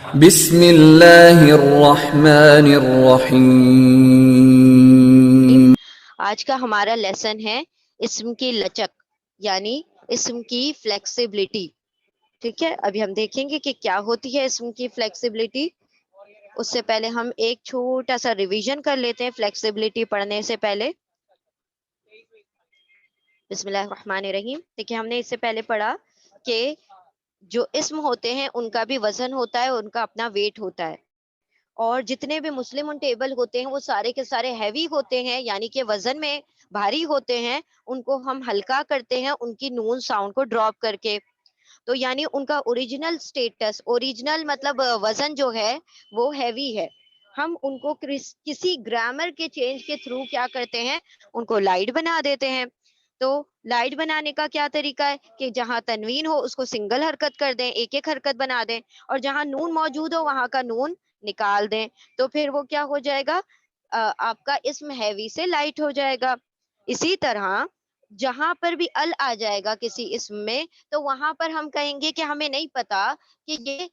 بسم اللہ الرحمن الرحیم۔ آج کا ہمارا لیسن ہے اسم کی لچک یعنی اسم کی فلیکسیبلٹی. ٹھیک ہے، ابھی ہم دیکھیں گے کہ کیا ہوتی ہے اسم کی فلیکسیبلٹی. اس سے پہلے ہم ایک چھوٹا سا ریویژن کر لیتے ہیں فلیکسیبلٹی پڑھنے سے پہلے. بسم اللہ الرحمن الرحیم. دیکھیں ہم نے اس سے پہلے پڑھا کہ جو اسم ہوتے ہیں ان کا بھی وزن ہوتا ہے، ان کا اپنا ویٹ ہوتا ہے، اور جتنے بھی مسلم ان ٹیبل ہوتے ہیں وہ سارے کے سارے ہیوی ہوتے ہیں، یعنی کہ وزن میں بھاری ہوتے ہیں. ان کو ہم ہلکا کرتے ہیں ان کی نون ساؤنڈ کو ڈراپ کر کے. تو یعنی ان کا اوریجنل سٹیٹس، اوریجنل مطلب وزن جو ہے وہ ہیوی ہے. ہم ان کو کسی گرامر کے چینج کے تھرو کیا کرتے ہیں، ان کو لائٹ بنا دیتے ہیں. تو لائٹ بنانے کا کیا طریقہ ہے کہ جہاں تنوین ہو اس کو سنگل حرکت کر دیں، ایک ایک حرکت بنا دیں، اور جہاں نون موجود ہو وہاں کا نون نکال دیں. تو پھر وہ کیا ہو جائے گا، آپ کا اسم ہیوی سے لائٹ ہو جائے گا. اسی طرح جہاں پر بھی ال آ جائے گا کسی اسم میں تو وہاں پر ہم کہیں گے کہ ہمیں نہیں پتا کہ یہ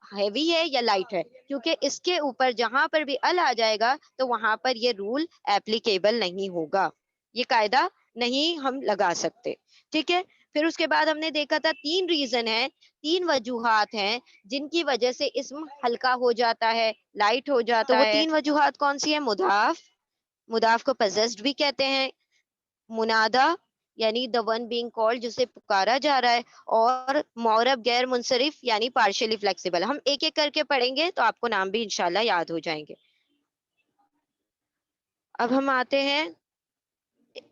ہیوی ہے یا لائٹ ہے، کیونکہ اس کے اوپر جہاں پر بھی ال آ جائے گا تو وہاں پر یہ رول ایپلیکیبل نہیں ہوگا، یہ قاعدہ نہیں ہم لگا سکتے. ٹھیک ہے، پھر اس کے بعد ہم نے دیکھا تھا 3 ریزن ہیں، 3 وجوہات ہیں جن کی وجہ سے اسم ہلکا ہو جاتا ہے، لائٹ ہو جاتا ہے. تو وہ 3 وجوہات کون سی ہیں؟ مضاف، مضاف کو پوزیسڈ بھی کہتے ہیں، منادا یعنی the one being called جسے پکارا جا رہا ہے، اور معرب غیر منصرف یعنی پارشلی فلیکسیبل. ہم ایک ایک کر کے پڑھیں گے تو آپ کو نام بھی انشاءاللہ یاد ہو جائیں گے. اب ہم آتے ہیں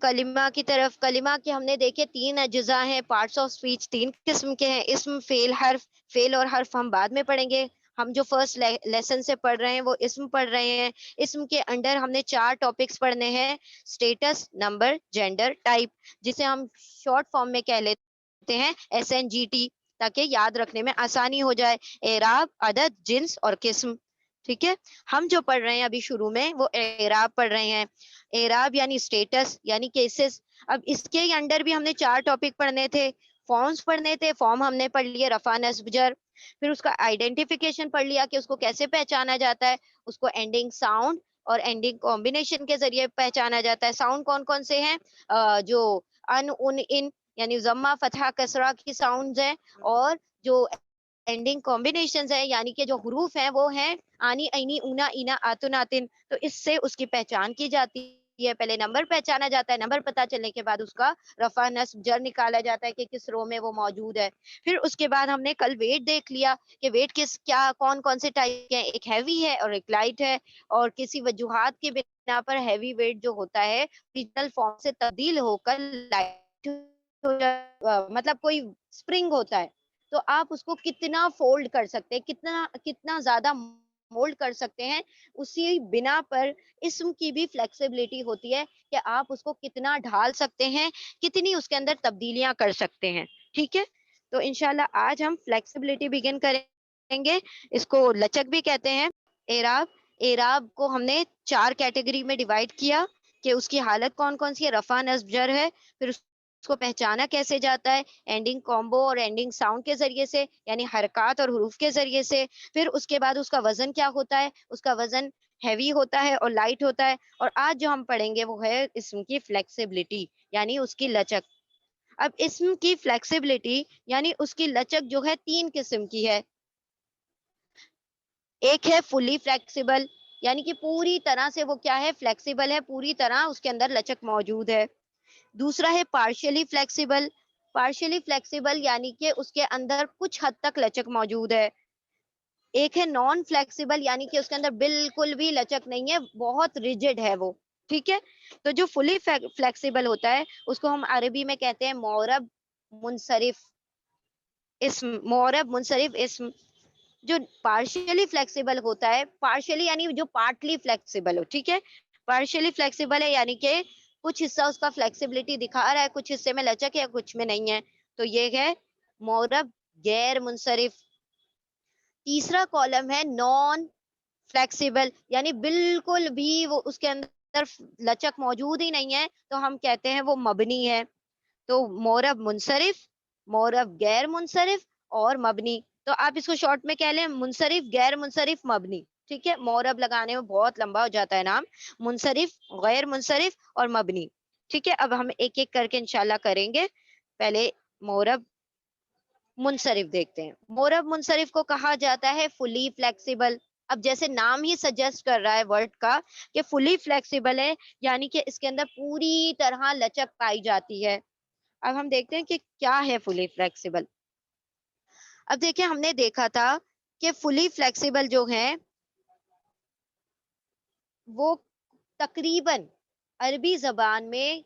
کلمہ کی طرف. کلمہ کے ہم نے دیکھے 3 اجزاء ہیں، پارٹس آف سپیچ 3 قسم کے ہیں، اسم، فعل، حرف. فعل اور حرف ہم بعد میں پڑھیں گے. ہم جو فرسٹ لیسن سے پڑھ رہے ہیں وہ اسم پڑھ رہے ہیں. اسم کے انڈر ہم نے 4 ٹاپکس پڑھنے ہیں، سٹیٹس، نمبر، جینڈر، ٹائپ، جسے ہم شارٹ فارم میں کہہ لیتے ہیں SNGT، تاکہ یاد رکھنے میں آسانی ہو جائے. اعراب، عدد، جنس اور قسم. ٹھیک ہے، ہم جو پڑھ رہے ہیں ابھی شروع میں وہ اعراب پڑھ رہے ہیں. اعراب یعنی سٹیٹس یعنی کیسز. اب اس کے انڈر بھی ہم نے 4 ٹاپک پڑھنے تھے، فارمز پڑھنے تھے. فارم ہم نے پڑھ لیے رفع، نصب، جر. پھر اس کا آئیڈینٹیفیکیشن پڑھ لیا کہ اس کو کیسے پہچانا جاتا ہے. اس کو اینڈنگ ساؤنڈ اور اینڈنگ کمبینیشن کے ذریعے پہچانا جاتا ہے. ساؤنڈ کون کون سے ہیں؟ جو ان یعنی ضمہ، فتحہ، کسرہ کی ساؤنڈز ہیں، اور جو اینڈنگ کمبینیشنز ہیں یعنی کہ جو حروف ہیں وہ ہیں آنی، عینی، اونا، اینا، آتن، آتن. تو اس سے اس کی پہچان کی جاتی ہے. پہلے نمبر پہچانا جاتا ہے، نمبر پتا چلنے کے بعد اس کا رفع، نصب، جر نکالا جاتا ہے کہ کس رو میں وہ موجود ہے. پھر اس کے بعد ہم نے کل ویٹ دیکھ لیا کہ ویٹ کون کون سے ٹائپ ہیں. ایک ہیوی ہے اور ایک لائٹ ہے، اور کسی وجوہات کے بنا پر ہیوی ویٹ جو ہوتا ہے اوریجنل فارم سے تبدیل ہو کر لائٹ مطلب کوئی اسپرنگ ہوتا ہے تو آپ اس کو کتنا فولڈ کر سکتے ہیں، کتنا زیادہ مولڈ کر سکتے ہیں، اسی بنا پر اسم کی بھی فلیکسیبلٹی ہوتی ہے کہ آپ اس کو کتنا ڈھال سکتے ہیں، کتنی اس کے اندر تبدیلیاں کر سکتے ہیں. ٹھیک ہے، تو انشاءاللہ آج ہم فلیکسیبلٹی بگن کریں گے. اس کو لچک بھی کہتے ہیں. اعراب کو ہم نے 4 کیٹیگری میں ڈیوائڈ کیا کہ اس کی حالت کون کون سی ہے. رفع، نصب، جر ہے. پھر اس کو پہچانا کیسے جاتا ہے؟ اینڈنگ کامبو اور اینڈنگ ساؤنڈ کے ذریعے سے یعنی حرکات اور حروف کے ذریعے سے. پھر اس کے بعد اس کا وزن کیا ہوتا ہے؟ اس کا وزن ہیوی ہوتا ہے اور لائٹ ہوتا ہے. اور آج جو ہم پڑھیں گے وہ ہے اسم کی فلیکسیبلٹی یعنی اس کی لچک. اب اسم کی فلیکسیبلٹی یعنی اس کی لچک جو ہے 3 قسم کی ہے. ایک ہے فلی فلیکسیبل یعنی کہ پوری طرح سے وہ کیا ہے؟ فلیکسیبل ہے، پوری طرح اس کے اندر لچک موجود ہے. دوسرا ہے پارشلی فلیکسیبل. پارشلی فلیکسیبل یعنی کہ اس کے اندر کچھ حد تک لچک موجود ہے. ایک ہے نان فلیکسیبل یعنی کہ اس کے اندر بالکل بھی لچک نہیں ہے، بہت ریجڈ ہے وہ. ٹھیک ہے، تو جو فلی فلیکسیبل ہوتا ہے اس کو ہم عربی میں کہتے ہیں معرب منصرف اسم. معرب منصرف اسم. جو پارشلی فلیکسیبل ہوتا ہے، پارشلی یعنی جو پارٹلی فلیکسیبل ہو. ٹھیک ہے، پارشلی فلیکسیبل ہے یعنی کہ کچھ حصہ اس کا فلیکسیبلٹی دکھا رہا ہے، کچھ حصے میں لچک ہے، کچھ میں نہیں ہے. تو یہ ہے معرب غیر منصرف. تیسرا کالم ہے نان فلیکسیبل یعنی بالکل بھی وہ اس کے اندر لچک موجود ہی نہیں ہے، تو ہم کہتے ہیں وہ مبنی ہے. تو معرب منصرف، معرب غیر منصرف اور مبنی. تو تو آپ اس کو شارٹ میں کہہ لیں منصرف، غیر منصرف، مبنی. ٹھیک ہے، مورب لگانے میں بہت لمبا ہو جاتا ہے نام. منصرف، غیر منصرف اور مبنی. ٹھیک ہے، اب ہم ایک ایک کر کے انشاءاللہ کریں گے. پہلے مورب منصرف دیکھتے ہیں. مورب منصرف کو کہا جاتا ہے فلی فلیکسیبل. اب جیسے نام ہی سجیسٹ کر رہا ہے ورڈ کا کہ فلی فلیکسیبل ہے، یعنی کہ اس کے اندر پوری طرح لچک پائی جاتی ہے. اب ہم دیکھتے ہیں کہ کیا ہے فلی فلیکسیبل. اب دیکھیں، ہم نے دیکھا تھا کہ فلی فلیکسیبل جو ہیں وہ تقریباً عربی زبان میں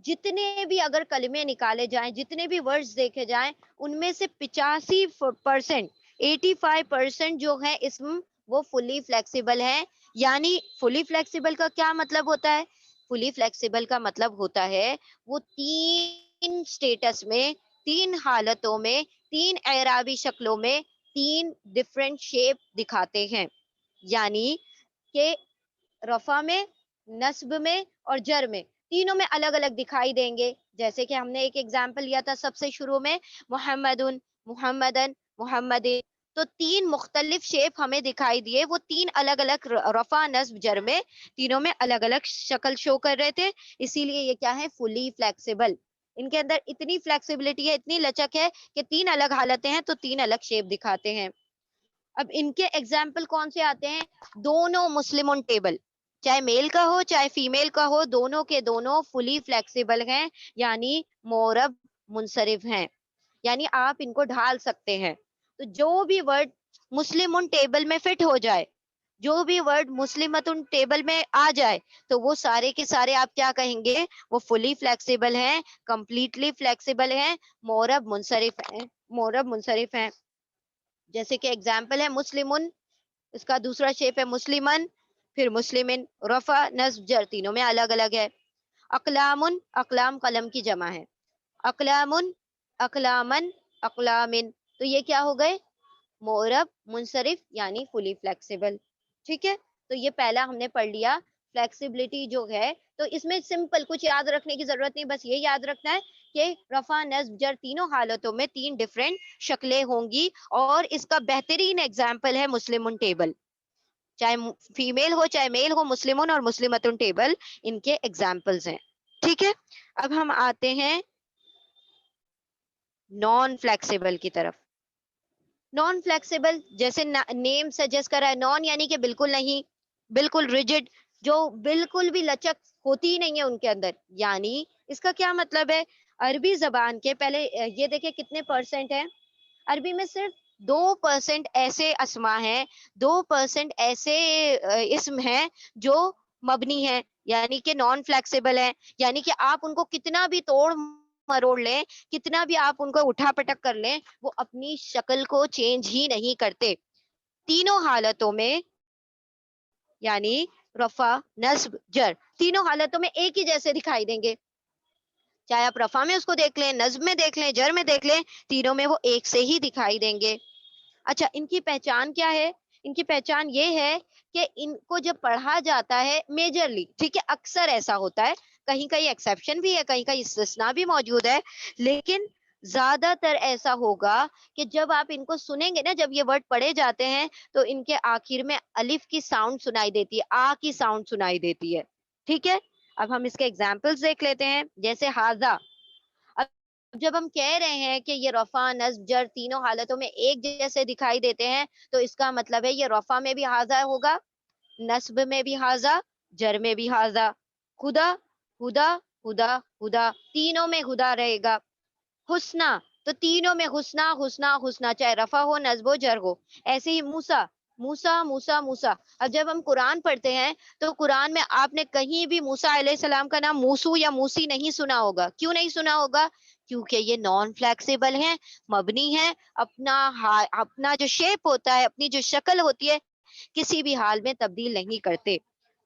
جتنے بھی اگر کلمے نکالے جائیں، جتنے بھی ورڈز دیکھے جائیں، ان میں سے 85%، 85% جو ہے اسم وہ فلی فلیکسیبل ہے. یعنی فلی فلیکسیبل کا کیا مطلب ہوتا ہے؟ فلی فلیکسیبل کا مطلب ہوتا ہے وہ 3 سٹیٹس میں، 3 حالتوں میں، 3 اعرابی شکلوں میں 3 ڈفرینٹ شیپ دکھاتے ہیں. یعنی کہ رفع میں، نصب میں اور جر میں، تینوں میں الگ الگ دکھائی دیں گے. جیسے کہ ہم نے ایک ایگزامپل لیا تھا سب سے شروع میں، محمدن، محمدن، محمدin. تو 3 مختلف شیپ ہمیں دکھائی دیے، وہ 3 الگ الگ رفع، نصب، جر میں تینوں میں الگ الگ شکل شو کر رہے تھے. اسی لیے یہ کیا ہے؟ Fully flexible. ان کے اندر اتنی فلیکسیبلٹی ہے، اتنی لچک ہے کہ 3 الگ حالتیں ہیں تو 3 الگ شیپ دکھاتے ہیں. اب ان کے ایگزامپل کون سے آتے ہیں؟ دونوں مسلم ٹیبل، چاہے میل کا ہو چاہے فیمیل کا ہو، دونوں کے دونوں فلی فلیکسیبل ہیں، یعنی مورب منصرف ہیں. یعنی آپ ان کو ڈھال سکتے ہیں. تو جو بھی ورڈ مسلم ٹیبل میں فٹ ہو جائے، جو بھی ورڈ مسلمتن ٹیبل میں آ جائے، تو وہ سارے کے سارے آپ کیا کہیں گے؟ وہ فلی فلیکسیبل ہیں، کمپلیٹلی فلیکسیبل ہیں، مورب منصرف ہیں. مورب منصرف ہیں. جیسے کہ ایگزامپل ہے مسلمن، اس کا دوسرا شیپ ہے مسلمن، پھر مسلمن. رفع، نصب، جر تینوں میں الگ الگ ہے. اقلامن، اقلام قلم کی جمع ہے. اقلامن، اقلامن، اقلامن. تو یہ کیا ہو گئے؟ مورب منصرف یعنی فلی فلیکسیبل. ٹھیک ہے، تو یہ پہلا ہم نے پڑھ لیا. فلیکسیبلٹی جو ہے تو اس میں سمپل کچھ یاد رکھنے کی ضرورت نہیں، بس یہ یاد رکھنا ہے کہ رفع، نصب، جر تینوں حالتوں میں 3 ڈفرینٹ شکلیں ہوں گی. اور اس کا بہترین ایگزامپل ہے مسلمن ٹیبل. چاہے فیمیل ہو چاہے میل ہو، مسلمن اور مسلمتن ٹیبل ان کے ایگزامپلز ہیں. ٹھیک ہے، اب ہم آتے ہیں نان فلیکسیبل کی طرف. نان فلیکسیبل جیسے نیم سجیسٹ کر رہا ہے، نان یعنی کہ بالکل نہیں، بالکل ریجڈ، جو بالکل بھی لچک ہوتی ہی نہیں ہے ان کے اندر. یعنی اس کا کیا مطلب ہے؟ عربی زبان کے پہلے یہ دیکھیں کتنے پرسنٹ ہیں. عربی میں صرف 2% ایسے اسما ہیں، 2% ایسے اسم ہیں جو مبنی ہیں، یعنی کہ نان فلیکسیبل ہیں. یعنی کہ آپ ان کو کتنا بھی توڑ مروڑ لیں، کتنا بھی آپ ان کو اٹھا پٹک کر لیں، وہ اپنی شکل کو چینج ہی نہیں کرتے تینوں حالتوں میں. یعنی رفع، نصب، جر تینوں حالتوں میں ایک ہی جیسے دکھائی دیں گے. چاہے آپ رفع میں اس کو دیکھ لیں، نصب میں دیکھ لیں، جر میں دیکھ لیں، تینوں میں وہ ایک سے ہی دکھائی دیں گے. اچھا، ان کی پہچان کیا ہے؟ ان کی پہچان یہ ہے کہ ان کو جب پڑھا جاتا ہے میجرلی، ٹھیک ہے، اکثر ایسا ہوتا ہے، کہیں کہیں ایکسیپشن بھی ہے، کہیں کہیں استثناء بھی موجود ہے، لیکن زیادہ تر ایسا ہوگا کہ جب آپ ان کو سنیں گے نا، جب یہ ورڈ پڑھے جاتے ہیں تو ان کے آخر میں الف کی ساؤنڈ سنائی دیتی ہے، آ کی ساؤنڈ سنائی دیتی ہے. ٹھیک ہے، اب ہم اس کے ایگزامپلس دیکھ لیتے ہیں. جیسے ہاذا، جب ہم کہہ رہے ہیں کہ یہ رفع، نصب، جر تینوں حالتوں میں ایک جیسے دکھائی دیتے ہیں، تو اس کا مطلب ہے یہ رفع میں بھی ہاذا ہوگا، نصب میں بھی ہاذا، جر میں بھی ہاذا. خدا، خدا، خدا، خدا تینوں میں خدا رہے گا. حسنا، تو تینوں میں حسنا، حسنا، حسنا، چاہے رفع ہو، نصب ہو، جر ہو. ایسے ہی موسیٰ، موسیٰ، موسیٰ، موسیٰ. اب جب ہم قرآن پڑھتے ہیں تو قرآن میں آپ نے کہیں بھی موسیٰ علیہ السلام کا نام موسو یا موسی نہیں سنا ہوگا. کیوں نہیں سنا ہوگا؟ کیونکہ یہ نان فلیکسیبل ہیں، مبنی ہیں، اپنا جو شیپ ہوتا ہے، اپنی جو شکل ہوتی ہے، کسی بھی حال میں تبدیل نہیں کرتے.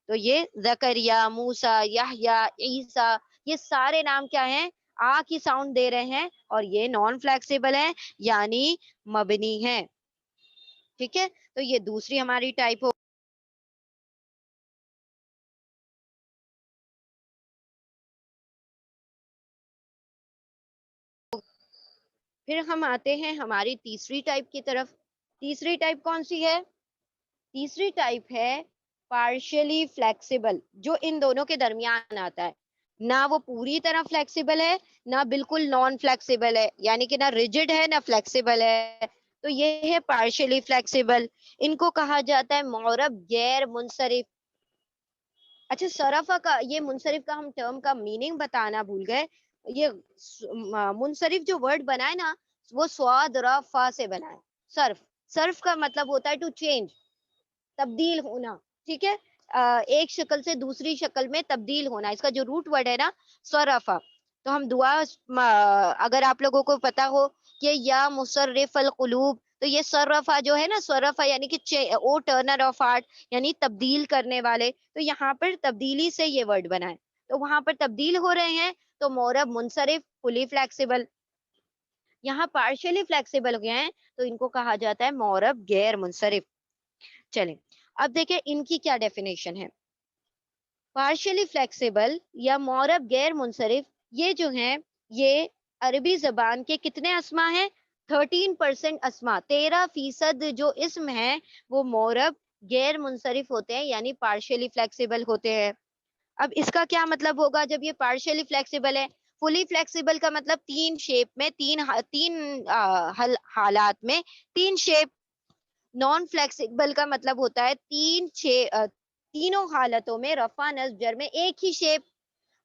تو یہ زکریا، موسیٰ، یحییٰ، عیسیٰ، یہ سارے نام کیا ہیں؟ آ کی ساؤنڈ دے رہے ہیں اور یہ نان فلیکسیبل ہیں، یعنی مبنی ہیں. ٹھیک ہے، تو یہ دوسری ہماری ٹائپ ہو. پھر ہم آتے ہیں ہماری تیسری ٹائپ کی طرف. تیسری ٹائپ کون سی ہے؟ تیسری ٹائپ ہے پارشلی فلیکسیبل، جو ان دونوں کے درمیان آتا ہے، نہ وہ پوری طرح فلیکسیبل ہے نہ بالکل نان فلیکسیبل ہے، یعنی کہ نہ ریجڈ ہے نہ فلیکسیبل ہے، تو یہ ہے پارشلی فلیکسیبل. ان کو کہا جاتا ہے معرب غیر منصرف. اچھا صرفہ کا یہ منصرف کا ہم ٹرم کا میننگ بتانا بھول گئے. یہ منصرف جو ورڈ بنا ہے نا وہ سواد را فا سے بنا ہے. صرف، صرف کا مطلب ہوتا ہے ٹو چینج، تبدیل ہونا، ٹھیک ہے، ایک شکل سے دوسری شکل میں تبدیل ہونا. اس کا جو روٹ ورڈ ہے نا صرفہ. تو ہم دعا اگر آپ لوگوں کو پتا ہو کہ یا مصرف القلوب، تو یہ صرفہ جو ہے نا، صرفہ یعنی کہ او ٹرنر آف ہارٹ، یعنی تبدیل کرنے والے. تو یہاں پر تبدیلی سے یہ ورڈ بنا ہے، تو وہاں پر تبدیل ہو رہے ہیں تو معرب منصرف فلی فلیکسیبل. یہاں پارشلی فلیکسیبل ہو گئے ہیں تو ان کو کہا جاتا ہے معرب غیر منصرف. چلیں اب دیکھیں ان کی کیا ڈیفینیشن ہے. پارشلی فلیکسیبل یا معرب غیر منصرف یہ جو ہیں یہ عربی زبان کے کتنے اسما ہیں؟ 13% اسما، 13% جو اسم ہیں وہ معرب غیر منصرف ہوتے ہیں، یعنی پارشلی فلیکسیبل ہوتے ہیں. اب اس کا کیا مطلب ہوگا جب یہ پارشلی فلیکسیبل ہے؟ فلی فلیکسیبل کا مطلب تین شیپ میں، تین حالات میں تین شیپ. نان فلیکسیبل کا مطلب ہوتا ہے تینوں حالتوں میں رفع نصب جر میں ایک ہی شیپ.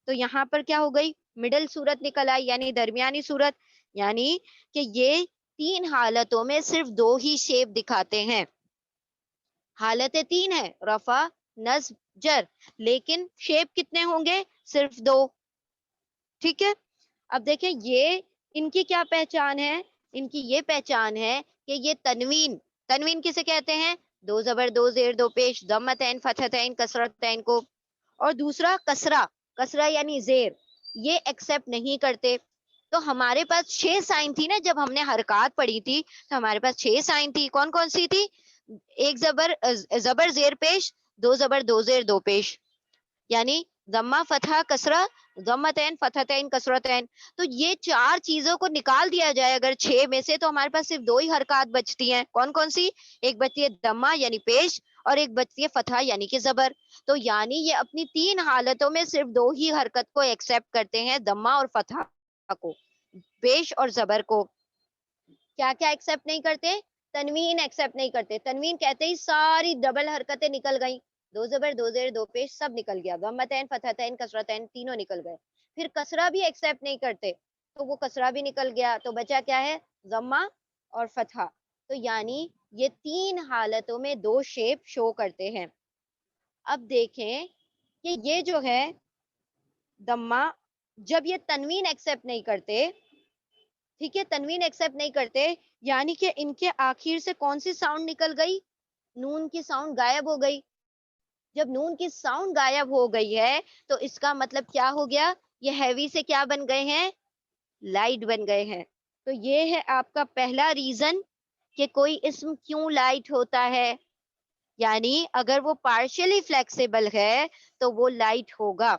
تو یہاں پر کیا ہو گئی؟ مڈل صورت نکل آئی، یعنی درمیانی صورت، یعنی کہ یہ تین حالتوں میں صرف دو ہی شیپ دکھاتے ہیں. حالتیں تین ہیں، رفع نصب جر، لیکن شیپ کتنے ہوں گے؟ صرف دو. ٹھیک ہے، اب دیکھیں یہ ان کی کیا پہچان ہے؟ ان کی یہ پہچان ہے کہ یہ تنوین، تنوین کسے کہتے ہیں؟ دو زبر دو زیر دو پیش ضمتین فتحتین کسرتین کو. اور دوسرا کسرہ، کسرہ یعنی زیر، یہ ایکسپٹ نہیں کرتے. تو ہمارے پاس 6 سائن تھی نا جب ہم نے حرکات پڑھی تھی، تو ہمارے پاس 6 سائن تھی. کون کون سی تھی؟ ایک زبر زیر پیش، دو زبر دو زیر دو پیش، یعنی ضمہ فتحہ کسرہ، ضمتین فتحتین کسرتین. تو یہ چار چیزوں کو نکال دیا جائے اگر 6 میں سے، تو ہمارے پاس صرف دو ہی حرکات بچتی ہیں. کون کون سی؟ ایک بچتی ہے ضمہ یعنی پیش، اور ایک بچتی ہے فتحہ یعنی کہ زبر. تو یعنی یہ اپنی تین حالتوں میں صرف دو ہی حرکت کو ایکسپٹ کرتے ہیں، ضمہ اور فتحہ کو، پیش اور زبر کو. کیا کیا ایکسپٹ نہیں کرتے؟ تنوین ایکسپٹ نہیں کرتے. تنوین کہتے ہی ساری ڈبل حرکتیں نکل گئیں، دو زبر دو زیر دو پیش سب نکل گیا، ضمتین فتحتین کسرتین تینوں نکل گئے. پھر کسرہ بھی ایکسپٹ نہیں کرتے، تو وہ کسرہ بھی نکل گیا، تو بچا کیا ہے؟ ضمہ اور فتحہ. تو یعنی یہ تین حالتوں میں دو شیپ شو کرتے ہیں. اب دیکھیں کہ یہ جو ہے ضمہ، جب یہ تنوین ایکسپٹ نہیں کرتے، ٹھیک ہے، تنوین ایکسپٹ نہیں کرتے، یعنی کہ ان کے آخر سے کون سی ساؤنڈ نکل گئی؟ نون کی ساؤنڈ غائب ہو گئی. جب نون کی ساؤنڈ غائب ہو گئی ہے تو اس کا مطلب کیا ہو گیا؟ یہ ہیوی سے کیا بن گئے ہیں؟ لائٹ بن گئے ہیں. تو یہ ہے آپ کا پہلا ریزن کہ کوئی اسم کیوں لائٹ ہوتا ہے، یعنی اگر وہ پارشلی فلیکسیبل ہے تو وہ لائٹ ہوگا.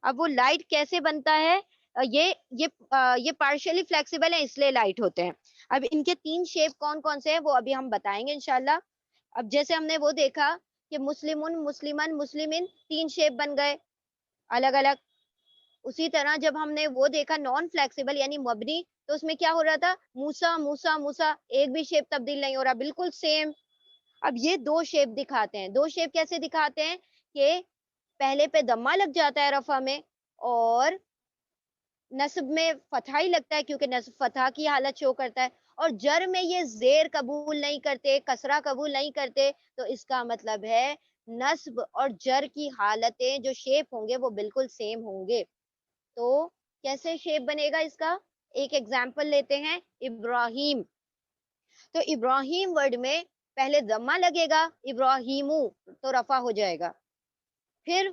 اب وہ لائٹ کیسے بنتا ہے؟ یہ پارشلی فلیکسیبل ہے اس لیے لائٹ ہوتے ہیں. اب ان کے تین شیپ کون کون سے ہیں وہ ابھی ہم بتائیں گے انشاءاللہ. اب جیسے ہم نے وہ دیکھا کہ مسلمن، مسلمن، مسلمن، تین شیپ بن گئے الگ الگ. اسی طرح جب ہم نے وہ دیکھا نان فلیکسیبل یعنی مبنی، تو اس میں کیا ہو رہا تھا؟ موسیٰ، موسیٰ، موسیٰ، ایک بھی شیپ تبدیل نہیں ہو رہا، بالکل سیم. اب یہ دو شیپ دکھاتے ہیں. دو شیپ کیسے دکھاتے ہیں؟ کہ پہلے پہ ضمہ لگ جاتا ہے رفع میں، اور نصب میں فتحہ ہی لگتا ہے کیونکہ نصب فتحہ کی حالت شو کرتا ہے، اور جر میں یہ زیر قبول نہیں کرتے، کسرہ قبول نہیں کرتے. تو اس کا مطلب ہے نصب اور جر کی حالتیں جو شیپ ہوں گے وہ بالکل سیم ہوں گے. تو کیسے شیپ بنے گا اس کا؟ ایک ایگزامپل لیتے ہیں، ابراہیم. تو ابراہیم ورڈ میں پہلے ضمہ لگے گا، ابراہیمو تو رفع ہو جائے گا. پھر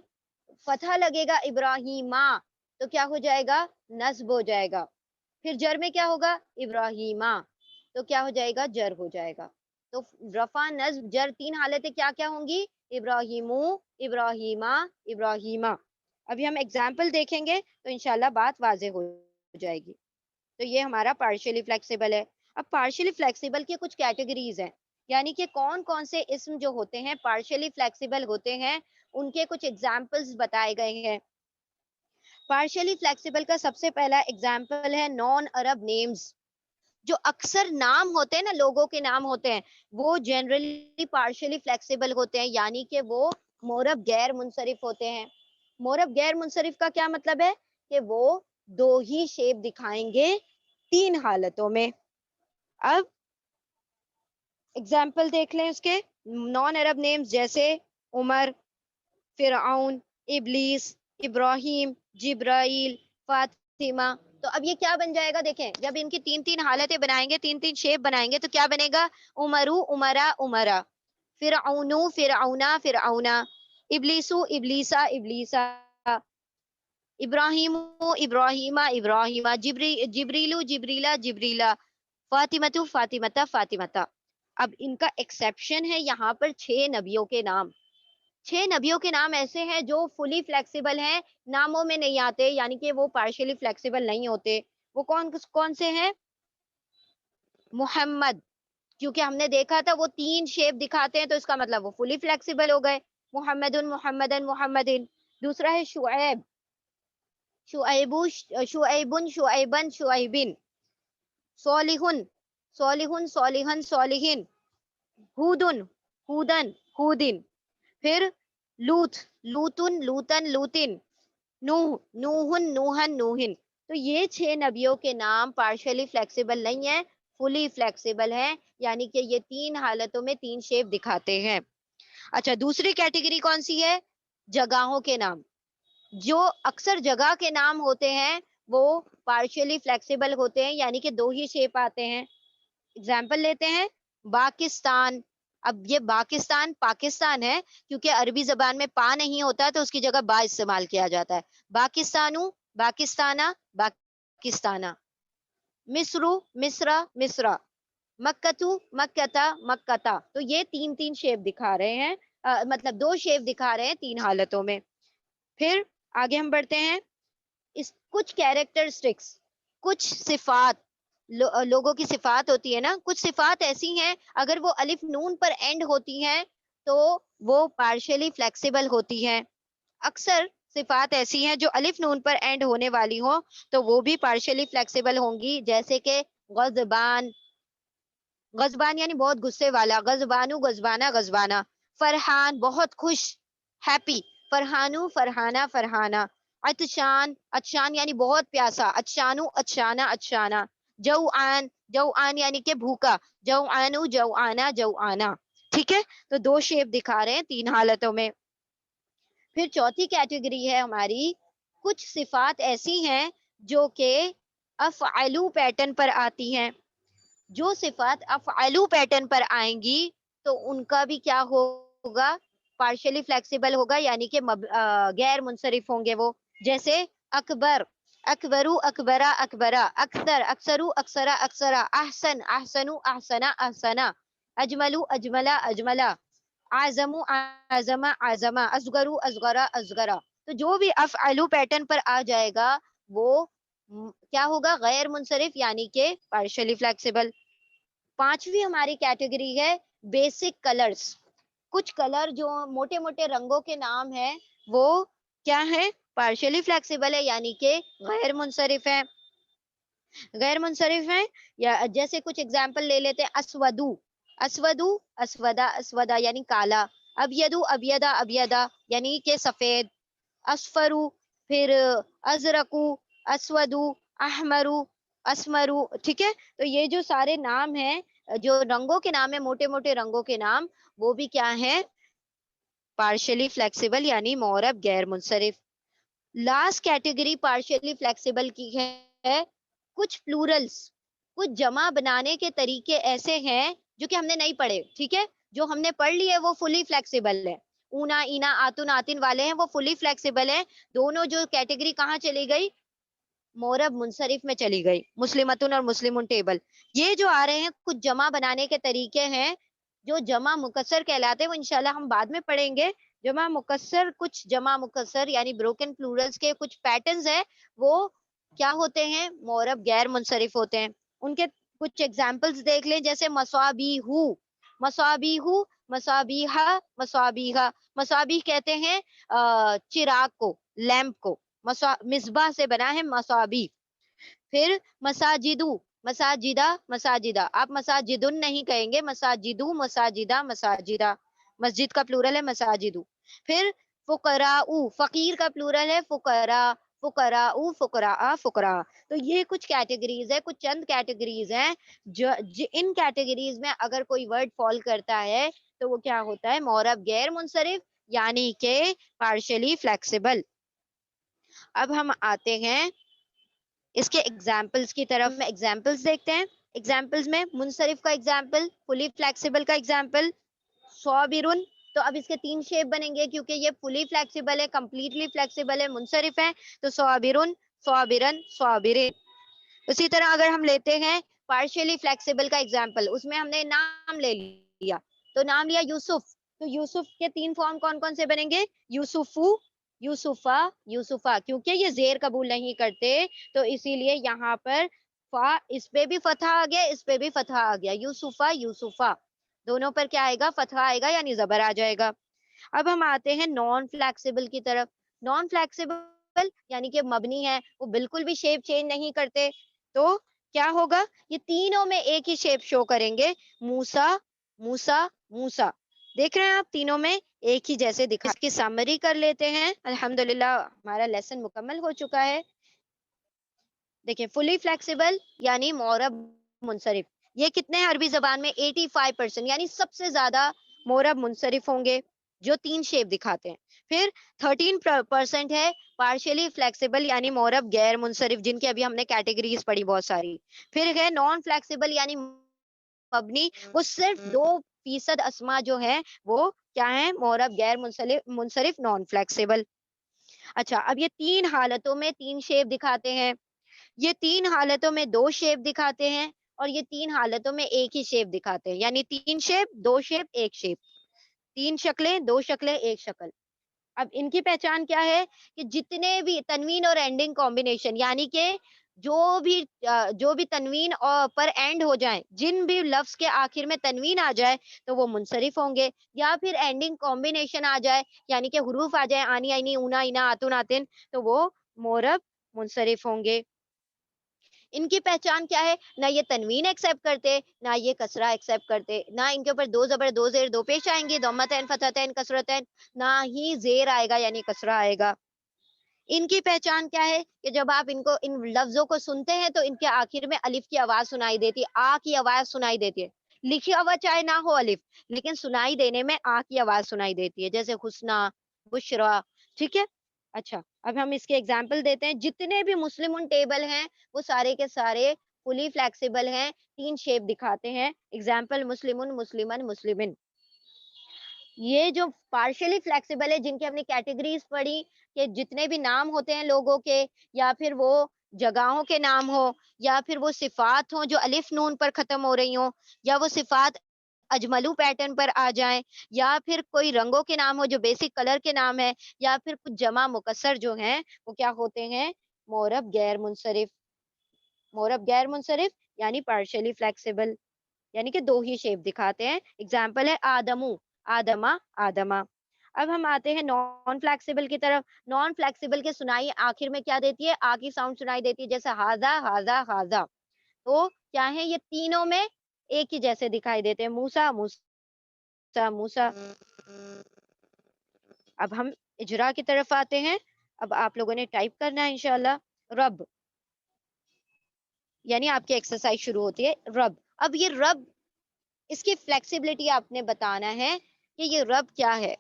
فتحہ لگے گا ابراہیمہ، تو کیا ہو جائے گا؟ نصب ہو جائے گا. پھر جر میں کیا ہوگا؟ ابراہیمہ، تو کیا ہو جائے گا؟ جر ہو جائے گا. تو رفع نصب جر تین حالتیں کیا کیا ہوں گی؟ ابراہیمو، ابراہیمہ، ابراہیمہ. ابھی ہم ایگزامپل دیکھیں گے تو انشاءاللہ بات واضح ہو جائے گی. تو یہ ہمارا پارشلی فلیکسیبل ہے. اب پارشلی فلیکسیبل کے کچھ کیٹیگریز ہیں، یعنی کہ کون کون سے اسم جو ہوتے ہیں پارشلی فلیکسیبل ہوتے ہیں، ان کے کچھ ایگزامپلز بتائے گئے ہیں۔ پارشلی فلیکسیبل کا سب سے پہلا ایگزامپل ہے نان عرب نیمز۔ جو اکثر نام ہوتے ہیں نا، لوگوں کے نام ہوتے ہیں، وہ جنرلی پارشلی فلیکسیبل ہوتے ہیں، یعنی کہ وہ مورب غیر منصرف ہوتے ہیں۔ مورب غیر منصرف کا کیا مطلب ہے؟ کہ وہ دو ہی شیپ دکھائیں گے تین حالتوں میں۔ اب اگزامپل دیکھ لیں اس کے نان عرب نیمز، جیسے عمر، فرعون، ابلیس، ابراہیم، جبرائیل، فاطمہ۔ تو اب یہ کیا بن جائے گا؟ دیکھیں، جب ان کی تین تین حالتیں بنائیں گے، تین تین شیپ بنائیں گے، تو کیا بنے گا؟ عمرو، عمرا، عمرا، فرعونو، فرعونا، فرعونا، ابلیسو، ابلیسا، ابلیسا، ابراہیمو، ابراہیما، ابراہیما، جبریلو، جبریلا، جبریلا، فاطمتو، فاطمتا، فاطمتا۔ اب ان کا ایکسیپشن ہے یہاں پر 6 نبیوں کے نام۔ 6 نبیوں کے نام ایسے ہیں جو فلی فلیکسیبل ہیں، ناموں میں نہیں آتے، یعنی کہ وہ پارشلی فلیکسیبل نہیں ہوتے۔ وہ کون کون سے ہیں؟ محمد، کیونکہ ہم نے دیکھا تھا وہ 3 شیپ دکھاتے ہیں، تو اس کا مطلب وہ فلی فلیکسیبل ہو گئے، محمدن، محمدن، محمدن۔ دوسرا ہے شعیب، شعیبو، شعیبن، شعیبن، شعیبن۔ صالحن، صالحن، صالحن، صالحین۔ ہودن، ہودن، ہودن۔ پھر لوت، لوتن، لوتن، لوتن۔ نوح، نوحن، نوحن، نوحن۔ تو یہ 6 نبیوں کے نام پارشلی فلیکسیبل نہیں ہیں، فلی فلیکسیبل ہیں، یعنی کہ یہ 3 حالتوں میں 3 شیپ دکھاتے ہیں۔ اچھا، دوسری کیٹیگری کون سی ہے؟ جگہوں کے نام۔ جو اکثر جگہ کے نام ہوتے ہیں وہ پارشلی فلیکسیبل ہوتے ہیں، یعنی کہ 2 ہی شیپ آتے ہیں۔ اگزامپل لیتے ہیں، باکستان۔ اب یہ باکستان پاکستان ہے، کیونکہ عربی زبان میں پا نہیں ہوتا تو اس کی جگہ با استعمال کیا جاتا ہے۔ باکستانو، باکستانا، باکستانا۔ مصرو، مصرا، مصرا۔ مکتو، مکتا، مکتا۔ تو یہ 3 شیپ دکھا رہے ہیں، مطلب 2 شیپ دکھا رہے ہیں 3 حالتوں میں۔ پھر آگے ہم بڑھتے ہیں، اس کچھ کیریکٹرسٹکس، کچھ صفات، لوگوں کی صفات ہوتی ہے نا، کچھ صفات ایسی ہیں اگر وہ الف نون پر اینڈ ہوتی ہیں تو وہ پارشلی فلیکسیبل ہوتی ہیں۔ اکثر صفات ایسی ہیں جو الف نون پر اینڈ ہونے والی ہوں تو وہ بھی پارشلی فلیکسیبل ہوں گی، جیسے کہ غضبان، غضبان یعنی بہت غصے والا، غضبانو، غضبانہ، غضبانہ۔ فرحان، بہت خوش، ہیپی، فرحانو، فرحانہ، فرحانہ۔ عطشان، عطشان یعنی بہت پیاسا، عطشانو، عطشانہ، عطشانہ۔ جوعان، جوعان یعنی کہ بھوکا، جوعانو، جوعانہ، جوعانہ۔ ٹھیک ہے، تو 2 شیپ دکھا رہے ہیں 3 حالتوں میں۔ پھر چوتھی کیٹیگری ہے ہماری، کچھ صفات ایسی ہیں جو کہ افعلو پیٹرن پر آتی ہیں۔ جو صفات افعلو پیٹرن پر آئیں گی تو ان کا بھی کیا ہوگا؟ پارشلی فلیکسیبل ہوگا، یعنی کہ غیر منصرف ہوں گے وہ۔ جیسے اکبر، اکبرو، اکبرا، اکبرا۔ اکثر، اکثرو، اکثرا، اکثرا۔ احسن، احسنو، احسنا، احسنا۔ اجملو، اجملا، اجملا۔ اعظمو، اعظما، اعظما۔ اصغرو، اصغرا، اصغرا۔ تو جو بھی افعلو پیٹرن پر آ جائے گا وہ کیا ہوگا؟ غیر منصرف، یعنی کہ پارشلی فلیکسیبل۔ 5ویں ہماری کیٹیگری ہے بیسک کلرز۔ کچھ کلر جو موٹے موٹے رنگوں کے نام ہیں وہ کیا ہے؟ پارشلی فلیکسیبل ہے، یعنی کہ غیر منصرف ہے، غیر منصرف ہیں۔ یا جیسے کچھ ایگزامپل لے لیتے ہیں، اسودو، اسودو، اسودا، اسودا یعنی کالا۔ ابیدو، ابیدا، ابیدا یعنی کہ سفید۔ اصفرو، پھر ازرقو، اسودو، احمرو، اسمرو۔ ٹھیک ہے، تو یہ جو سارے نام ہیں، جو رنگوں کے نام ہیں، موٹے موٹے رنگوں کے نام، وہ بھی کیا ہیں؟ پارشلی فلیکسیبل، یعنی معرب غیر منصرف۔ لاسٹ کیٹیگری پارشلی فلیکسیبل کی ہے کچھ پلورلز، کچھ جمع بنانے کے طریقے ایسے ہیں جو کہ ہم نے نہیں پڑھے، ٹھیک ہے، جو ہم نے پڑھ لی ہے وہ فلی فلیکسیبل ہے۔ اونا، اینا، آتن، آتن والے ہیں وہ فلی فلیکسیبل ہیں۔ دونوں جو کیٹیگری کہاں چلی گئی؟ معرب منصرف میں چلی گئی، مسلمتن اور مسلمن ٹیبل۔ یہ جو آ رہے ہیں کچھ جمع بنانے کے طریقے ہیں جو جمع مکسر کہلاتے ہیں، وہ انشاءاللہ ہم بعد میں پڑھیں گے۔ جمع مکسر، کچھ جمع مکسر یعنی بروکن پلورلز کے کچھ پیٹرنز ہیں، وہ کیا ہوتے ہیں؟ معرب غیر منصرف ہوتے ہیں۔ ان کے کچھ ایگزامپلس دیکھ لیں، جیسے مصابیح، مصابیح، مصابیحہ، مصابیحہ. مصابیح کہتے ہیں چراغ کو، لیمپ کو. مصباح سے بنا ہے مصابیح. پھر مساجدو، مساجدہ، مساجدہ. آپ مساجدن نہیں کہیں گے، مساجدو، مساجدہ، مساجدہ. مسجد کا پلورل ہے مساجدو. پھر فقراء، فقیر کا پلورل ہے فقراء، فقراء، فقراء، فقراء. تو یہ کچھ کیٹیگریز ہے، کچھ چند کیٹیگریز ہیں جو ان کیٹیگریز میں اگر کوئی ورڈ فال کرتا ہے تو وہ کیا ہوتا ہے؟ معرب غیر منصرف، یعنی کہ پارشلی فلیکسیبل. اب ہم آتے ہیں اس کے ایگزامپلس کی طرف. میں ایگزامپلس دیکھتے ہیں. ایگزامپلس میں منصرف کا ایگزامپل، فلی فلیکسیبل کا ایگزامپل صابرن. تو اب اس کے 3 شیپ بنیں گے کیونکہ یہ فلی فلیکسیبل ہے، کمپلیٹلی فلیکسیبل ہے، منصرف ہے. تو صابرن، صابرن، صابرین. اسی طرح اگر ہم لیتے ہیں پارشلی فلیکسیبل کا ایگزامپل، اس میں ہم نے نام لے لیا. تو نام لیا یوسف. تو یوسف کے 3 فارم کون کون سے بنیں گے؟ یوسفو، یوسفا، یوسفا. کیونکہ یہ زیر قبول نہیں کرتے تو اسی لیے یہاں پر فا، اس پہ بھی فتح آ گیا، اس پہ بھی فتح آ گیا. یوسفا، یوسفا. دونوں پر کیا آئے گا؟ فتح آئے گا، یعنی زبر آ جائے گا. اب ہم آتے ہیں نان فلیکسیبل کی طرف. نان فلیکسیبل یعنی کہ مبنی ہے، وہ بالکل بھی شیپ چینج نہیں کرتے. تو کیا ہوگا؟ یہ تینوں میں ایک ہی شیپ شو کریں گے. موسا، موسا، موسا. دیکھ رہے ہیں آپ تینوں میں ایک ہی جیسے دکھا. اس کی سمری کر لیتے ہیں. الحمدللہ ہمارا لیسن مکمل ہو چکا ہے. دیکھیں فلی فلیکسیبل یعنی معرب منصرف، یہ کتنے عربی زبان میں 85% یعنی سب سے زیادہ معرب منصرف ہوں گے جو 3 شیپ دکھاتے ہیں. پھر 13% ہے پارشلی فلیکسیبل یعنی معرب غیر منصرف، جن کی ابھی ہم نے کیٹیگریز پڑھی بہت ساری. پھر ہے نان فلیکسیبل یعنی مبنی، وہ صرف 2% اسما جو ہے وہ کیا ہے؟ معرب غیر منصرف، نان فلیکسیبل. اچھا اب یہ 3 حالتوں میں 3 شیپ دکھاتے ہیں، یہ 3 حالتوں میں 2 شیپ دکھاتے ہیں، اور یہ 3 حالتوں میں ایک ہی شیپ دکھاتے ہیں. یعنی 3 شیپ، 2 شیپ، 1 شیپ. 3 شکلیں، 2 شکلیں، 1 شکل. اب ان کی پہچان کیا ہے؟ کہ جتنے بھی تنوین اور اینڈنگ کمبینیشن، یعنی کہ جو بھی تنوین پر اینڈ ہو جائیں، جن بھی لفظ کے آخر میں تنوین آ جائے تو وہ منصرف ہوں گے، یا پھر اینڈنگ کمبینیشن آ جائے یعنی کہ حروف آ جائیں آنی، آئینی، اونا، اینا، آتون، آتن، تو وہ معرب منصرف ہوں گے. ان کی پہچان کیا ہے؟ نہ یہ تنوین ایکسپٹ کرتے، نہ یہ کسرہ ایکسپٹ کرتے، نہ ان کے اوپر 2 زبر، 2 زیر، 2 پیش آئیں گے، ضمتین، فتحتین، کسرتین، نہ ہی زیر آئے گا یعنی کسرہ آئے گا. ان کی پہچان کیا ہے؟ کہ جب آپ ان لفظوں کو سنتے ہیں تو ان کے آخر میں الف کی آواز سنائی دیتی ہے، آ کی آواز سنائی دیتی ہے. لکھی آواز چاہے نہ ہو الف، لیکن سنائی دینے میں آ کی آواز سنائی دیتی ہے، جیسے حسنہ، بشرا. ٹھیک ہے. اچھا اب ہم اس کے ایگزامپل دیتے ہیں. جتنے بھی مسلم ٹیبل ہیں وہ سارے کے سارے فلی فلیکسیبل ہیں، 3 شیپ دکھاتے ہیں. ایگزامپل مسلمن، مسلمن، مسلمن. یہ جو پارشلی فلیکسیبل ہے جن کی ہم نے کیٹیگریز پڑھی کہ جتنے بھی نام ہوتے ہیں لوگوں کے، یا پھر وہ جگہوں کے نام ہو، یا پھر وہ صفات ہوں جو الف نون پر ختم ہو رہی ہوں، یا وہ صفات اجملو پیٹرن پر آ جائیں، یا پھر کوئی رنگوں کے نام ہو جو بیسک کلر کے نام ہے، یا پھر کچھ جمع مکسر جو ہیں وہ کیا ہوتے ہیں؟ معرب غیر منصرف. معرب غیر منصرف یعنی پارشلی فلیکسیبل، یعنی کہ 2 ہی شیپ دکھاتے ہیں. ایگزامپل ہے آدمو، آدما، آدما. اب ہم آتے ہیں نان فلیکسیبل کی طرف. نان فلیکسیبل کے سنائی آخر میں کیا دیتی ہے؟ آ کی ساؤنڈ سنائی دیتی ہے، جیسے ہاذا، ہاذا، ہاذا. تو کیا ہے؟ یہ تینوں میں ایک ہی جیسے دکھائی دیتے ہیں. موسا، موسا، موسا. اب ہم اجرا کی طرف آتے ہیں. اب آپ لوگوں نے ٹائپ کرنا ہے انشاءاللہ. رب یعنی آپ کی ایکسرسائز شروع ہوتی ہے. رب. اب یہ رب، اس کی فلیکسیبلٹی آپ نے بتانا ہے کہ یہ رب کیا ہے؟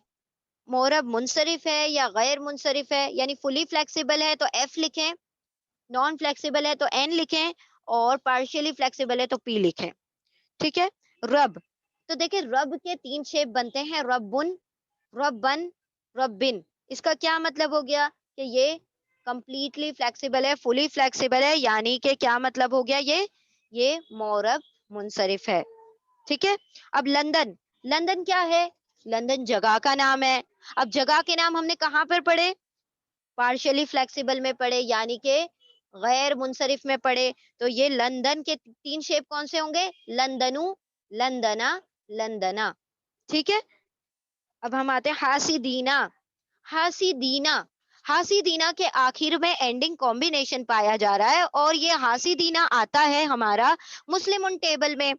معرب منصرف ہے یا غیر منصرف ہے؟ یعنی فلی فلیکسیبل ہے تو ایف لکھیں، نان فلیکسیبل ہے تو این لکھیں، اور پارشلی فلیکسیبل ہے تو پی لکھیں. ٹھیک ہے. رب. تو دیکھیں رب کے 3 شیپ بنتے ہیں، ربن، ربن، ربن. اس کا کیا مطلب ہو گیا؟ کہ یہ کمپلیٹلی فلیکسیبل ہے، فلی فلیکسیبل ہے، یعنی کہ کیا مطلب ہو گیا؟ یہ معرب منصرف ہے. ٹھیک ہے. اب لندن. لندن کیا ہے؟ لندن جگہ کا نام ہے. اب جگہ کے نام ہم نے کہاں پر پڑھے؟ پارشلی فلیکسیبل میں پڑھے، یعنی کہ غیر منصرف میں پڑھے تو یہ لندن کے تین شیپ کون سے ہوں گے؟ لندنو، لندنا، لندنا. ٹھیک ہے. اب ہم آتے ہیں حاسدینا. حاسدینا، حاسدینا کے آخر میں اینڈنگ کمبینیشن پایا جا رہا ہے اور یہ حاسدینا آتا ہے ہمارا مسلم ٹیبل میں.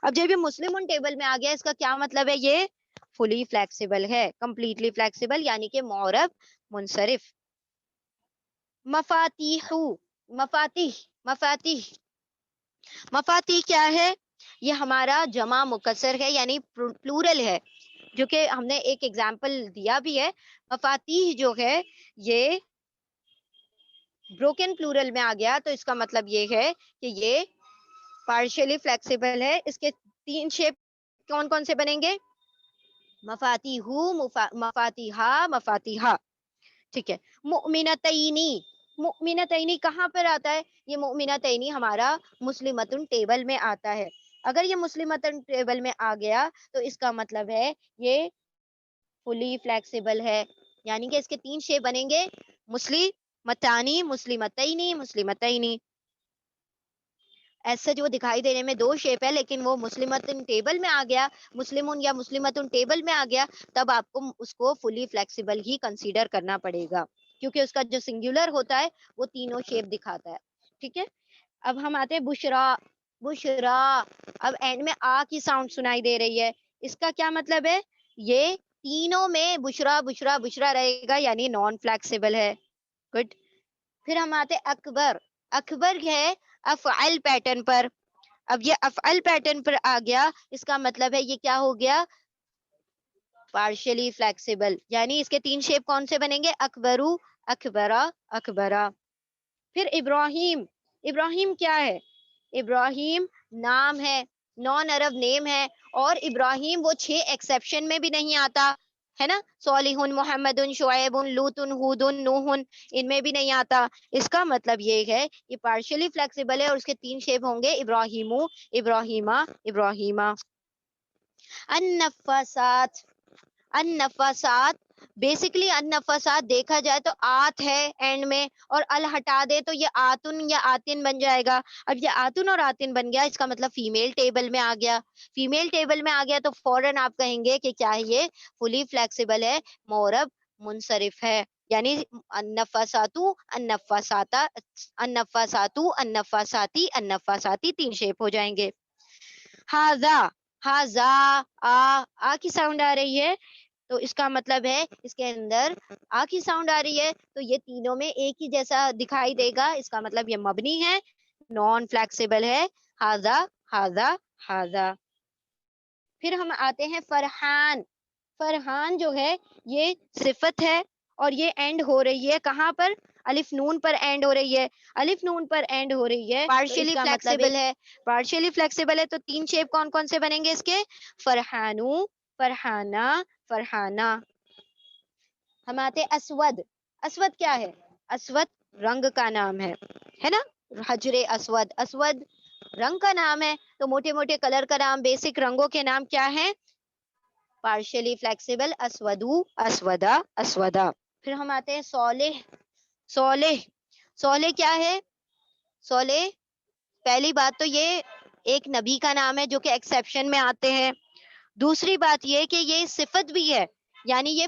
اب جب یہ مسلم ٹیبل میں آ گیا اس کا کیا مطلب ہے؟ یہ فلی فلیکسیبل ہے، کمپلیٹلی فلیکسیبل یعنی کہ معرب منصرف. مفاتیح، مفاتیح، مفاتیح، مفاتیح کیا ہے؟ یہ ہمارا جمع مکسر ہے یعنی پلورل ہے، جو کہ ہم نے ایک ایگزامپل دیا بھی ہے. مفاتیح جو ہے یہ بروکن پلورل میں آ گیا تو اس کا مطلب یہ ہے کہ یہ پارشلی فلیکسیبل ہے. اس کے تین شیپ کون کون سے بنیں گے؟ مفاتیح، مفاتیحا، مفاتیحا. ٹھیک ہے. مؤمنتینی، مؤمنتینی کہاں پر آتا ہے؟ یہ مؤمنتینی ہمارا مسلمتن ٹیبل میں آتا ہے. اگر یہ مسلمتن ٹیبل میں آ گیا تو اس کا مطلب ہے یہ فلی فلیکسیبل ہے یعنی کہ اس کے تین شیپ بنیں گے، مسلمتانی، مسلمتینی، مسلمتینی. ایسا جو دکھائی دینے میں دو شیپ ہے لیکن وہ مسلمتن ٹیبل میں آ گیا، مسلمون یا مسلمتن ٹیبل میں آ گیا، تب آپ کو اس کو فلی فلیکسیبل ہی کنسیڈر کرنا پڑے گا کیونکہ اس کا جو سنگولر ہوتا ہے وہ تینوں شیپ دکھاتا ہے. ٹھیک ہے. اب ہم آتے ہیں بشرا. بشرا، اب اینڈ میں آ کی ساؤنڈ سنائی دے رہی ہے، اس کا کیا مطلب ہے؟ یہ تینوں میں بشرا بشرا بشرا رہے گا یعنی نان فلیکسیبل ہے. گڈ. پھر ہم آتے اکبر. اکبر ہے افعل پیٹرن پر. اب یہ افعل پیٹرن پر آ گیا اس کا مطلب ہے یہ کیا ہو گیا؟ پارشلی فلیکسیبل یعنی اس کے تین شیپ کون سے بنیں گے؟ اکبرو، اکبرا، اکبرا. پھر ابراہیم. ابراہیم کیا ہے؟ ابراہیم نام ہے، نان عرب نیم ہے اور ابراہیم وہ 6 ایکسیپشن میں بھی نہیں آتا ہے نا، صالح، محمد، شعیب، لوط، ہود، نوح، ان میں بھی نہیں آتا. اس کا مطلب یہ ہے یہ پارشلی فلیکسیبل ہے اور اس کے تین شیپ ہوں گے ابراہیمو، ابراہیما، ابراہیما. النفاسات. النفاسات بیسکلی النفاسات دیکھا جائے تو آت ہے اینڈ میں اور ال ہٹا دے تو یہ آتن یا آتن بن جائے گا. اب یہ آتن اور آتن بن گیا اس کا مطلب فیمیل ٹیبل میں آ گیا. فیمیل ٹیبل میں آ گیا تو فوراً آپ کہیں گے کہ کیا یہ فلی فلیکسیبل ہے، معرب منصرف ہے یعنی النفاساتو، النفاساتا، النفاساتو، النفاساتی، النفاساتی تین شیپ ہو جائیں گے. ہاذا، ہاذا، آ کی ساؤنڈ آ رہی ہے تو اس کا مطلب ہے اس کے اندر آ کی ساؤنڈ آ رہی ہے تو یہ تینوں میں ایک ہی جیسا دکھائی دے گا، اس کا مطلب یہ مبنی ہے، نان فلیکسیبل ہے. ہاذا، ہاذا، ہاذا. پھر ہم آتے ہیں فرحان. فرحان جو ہے یہ صفت ہے اور یہ اینڈ ہو رہی ہے کہاں پر؟ الف نون پر اینڈ ہو رہی ہے. الف نون پر اینڈ ہو رہی ہے پارشلی فلیکسیبل ہے. پارشلی فلیکسیبل ہے تو تین شیپ کون کون سے بنیں گے اس کے؟ فرحانو، فرحانا، فرحانا. ہم آتے اسود. اسود کیا ہے؟ اسود رنگ کا نام ہے نا، حجر اسود، اسود رنگ کا نام ہے تو موٹے موٹے کلر کا نام، بیسک رنگوں کے نام کیا ہے؟ پارشلی فلیکسیبل، اسودو، اسودا، اسودا. پھر ہم آتے ہیں صالح. صالح، صالح کیا ہے؟ صالح پہلی بات تو یہ ایک نبی کا نام ہے جو کہ ایکسیپشن میں آتے ہیں. دوسری بات یہ کہ یہ صفت بھی ہے یعنی یہ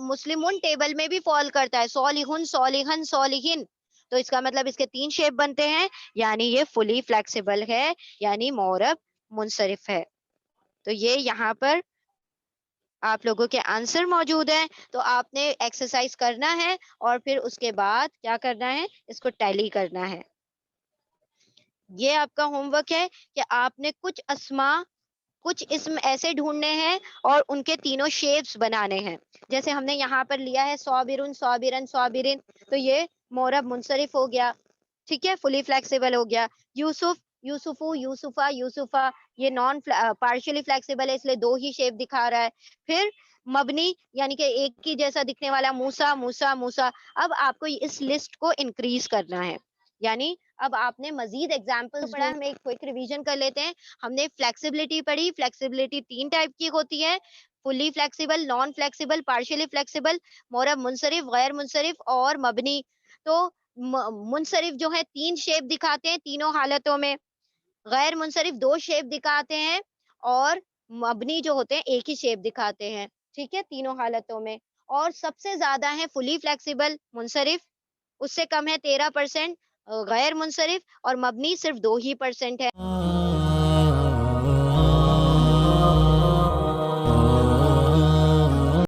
مسلمون ٹیبل میں بھی فال کرتا ہے، صالحن، صالحن، صالحین. تو اس کا مطلب اس کے تین شیپ بنتے ہیں یعنی یہ فلی فلیکسیبل ہے یعنی معرب منصرف ہے. تو یہ یہاں پر آپ لوگوں کے آنسر موجود ہیں تو آپ نے ایکسرسائز کرنا ہے اور پھر اس کے بعد کیا کرنا ہے؟ اس کو ٹیلی کرنا ہے. یہ آپ کا ہوم ورک ہے کہ آپ نے کچھ اسما، کچھ اسم ایسے ڈھونڈنے ہیں اور ان کے تینوں شیپس بنانے ہیں. جیسے ہم نے یہاں پر لیا ہے صابرن، صابرن، صابرن تو یہ معرب منصرف ہو گیا، ٹھیک ہے، فلی فلیکسیبل ہو گیا. یوسف، یوسفو، یوسفا، یوسفا یہ نان پارشلی فلیکسیبل ہے اس لیے دو ہی شیپ دکھا رہا ہے. پھر مبنی یعنی کہ ایک ہی جیسا دکھنے والا موسا، موسا، موسا. اب آپ کو اس لسٹ کو انکریز کرنا ہے یعنی اب آپ نے مزید ایگزامپلس پڑھا. ہم ایک کوئک ریویژن کر لیتے ہیں. ہم نے فلیکسیبلٹی پڑھی. فلیکسیبلٹی تین ٹائپ کی ہوتی ہے، fully flexible, non flexible, partially flexible, معرب منصرف، غیر منصرف اور مبنی. تو منصرف جو ہے 3 شیپ دکھاتے ہیں تینوں حالتوں میں، غیر منصرف 2 شیپ دکھاتے ہیں، اور مبنی جو ہوتے ہیں ایک ہی شیپ دکھاتے ہیں، ٹھیک ہے، تینوں حالتوں میں۔ اور سب سے زیادہ ہے فلی فلیکسیبل منصرف، اس سے کم ہے 13%، غیر منصرف اور مبنی صرف 2% ہے۔